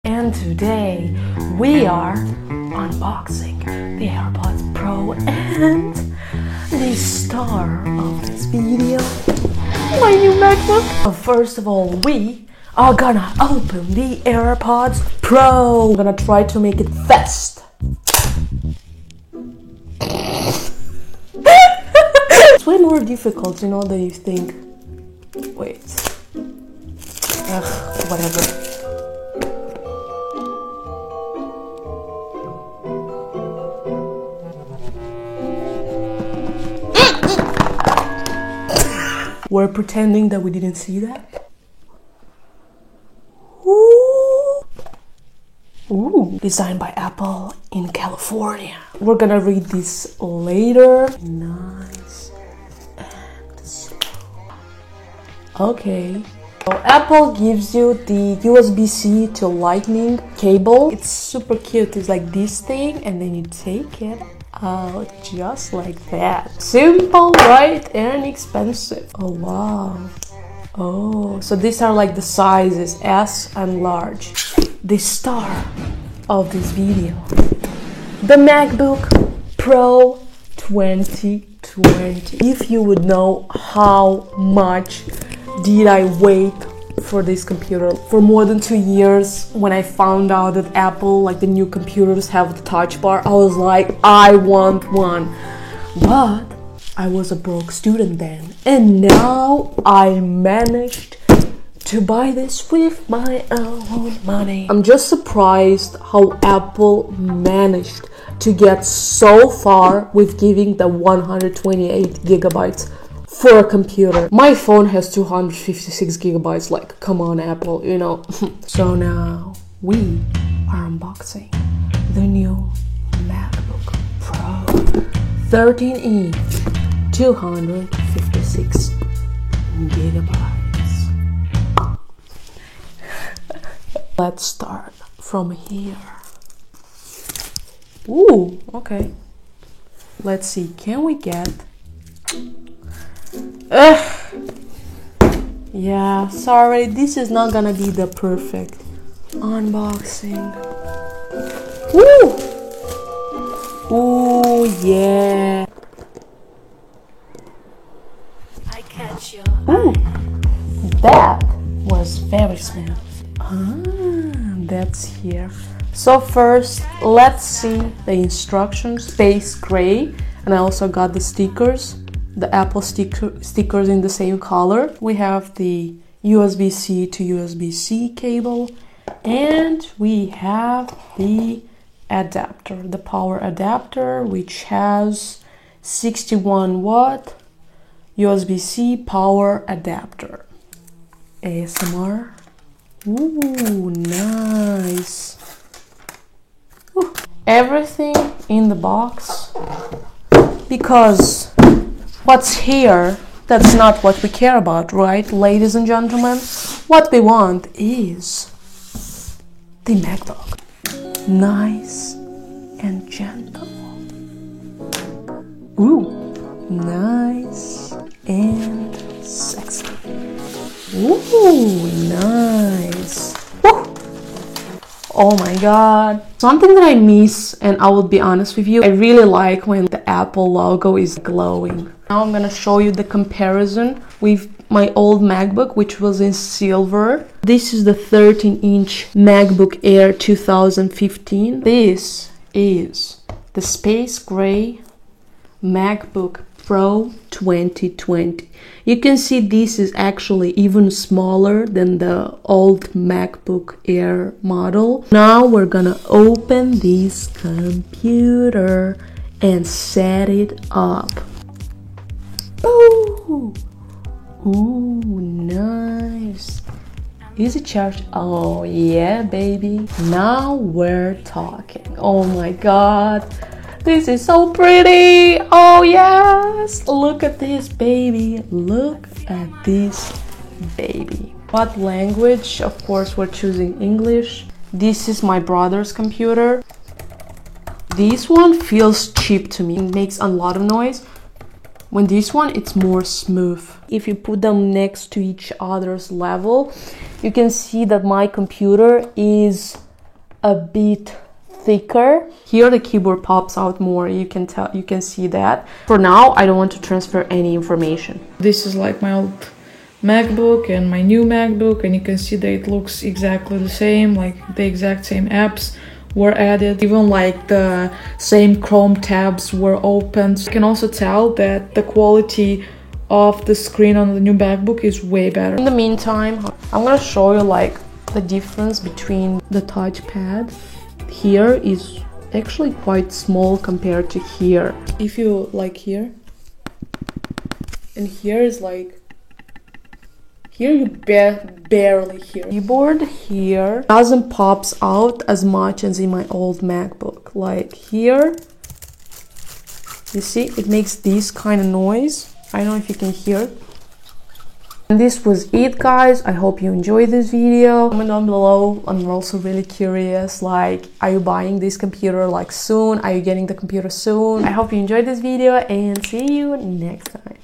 and today we are unboxing the AirPods Pro and the star of this video, my new MacBook. First of all, we are gonna open the AirPods Pro. I'm gonna try to make it fast. It's way more difficult, you know, than you think. Wait. Whatever. We're pretending that we didn't see that. Ooh, designed by Apple in California. We're gonna read this later. Nice and slow. Okay. So Apple gives you the USB-C to Lightning cable. It's super cute. It's like this thing, and then you take it out just like that. Simple, right? And expensive. Oh wow. Oh, so these are like the sizes S and large. The star of this video, the MacBook Pro 2020. If you would know how much did I wait for this computer for more than 2 years. When I found out that Apple, like the new computers, have the touch bar, I was like, I want one. But I was a broke student then, and now I managed to buy this with my own money. I'm just surprised how Apple managed to get so far with giving the 128 gigabytes for a computer. My phone has 256 gigabytes, like, come on Apple, you know. So now we are unboxing the new MacBook Pro 13-inch, 256 gigabytes. Let's start from here. Ooh, okay. Let's see, can we get... Yeah, sorry, this is not gonna be the perfect unboxing. Ooh! Ooh, yeah. I catch your eye. That was very smooth. That's here. So first, let's see the instructions. Space gray, and I also got the stickers. The Apple stickers in the same color. We have the USB-C to USB-C cable, and we have the adapter, the power adapter, which has 61 watt USB-C power adapter. ASMR. Ooh, nice. Ooh. Everything in the box, because what's here, that's not what we care about, right, ladies and gentlemen? What we want is the MacBook. Nice and gentle. Ooh, nice and sexy. Ooh, nice. Woo. Oh my god. Something that I miss, and I will be honest with you, I really like when the Apple logo is glowing. Now I'm gonna show you the comparison with my old MacBook, which was in silver. This is the 13-inch MacBook Air 2015. This is the space gray MacBook Pro 2020. You can see this is actually even smaller than the old MacBook Air model. Now we're gonna open this computer and set it up. Ooh, ooh, nice. Easy charge. Oh yeah, baby. Now we're talking. Oh my god. This is so pretty! Oh yes! Look at this baby! Look at this baby. What language? Of course we're choosing English. This is my brother's computer. This one feels cheap to me. It makes a lot of noise. When this one, it's more smooth. If you put them next to each other's level, you can see that my computer is a bit thicker. Here the keyboard pops out more, you can tell, you can see that. For now, I don't want to transfer any information. This is like my old MacBook and my new MacBook, and you can see that it looks exactly the same, like the exact same apps were added, even like the same Chrome tabs were opened. You can also tell that the quality of the screen on the new MacBook is way better. In the meantime, I'm gonna show you like the difference between the touchpad. Here is actually quite small compared to here. If you like here, and here is like, here you barely hear. Keyboard here doesn't pops out as much as in my old MacBook. Like here, you see, it makes this kind of noise. I don't know if you can hear it. And this was it, guys. I hope you enjoyed this video. Comment down below. I'm also really curious, like, are you buying this computer like soon? Are you getting the computer soon? I hope you enjoyed this video and see you next time.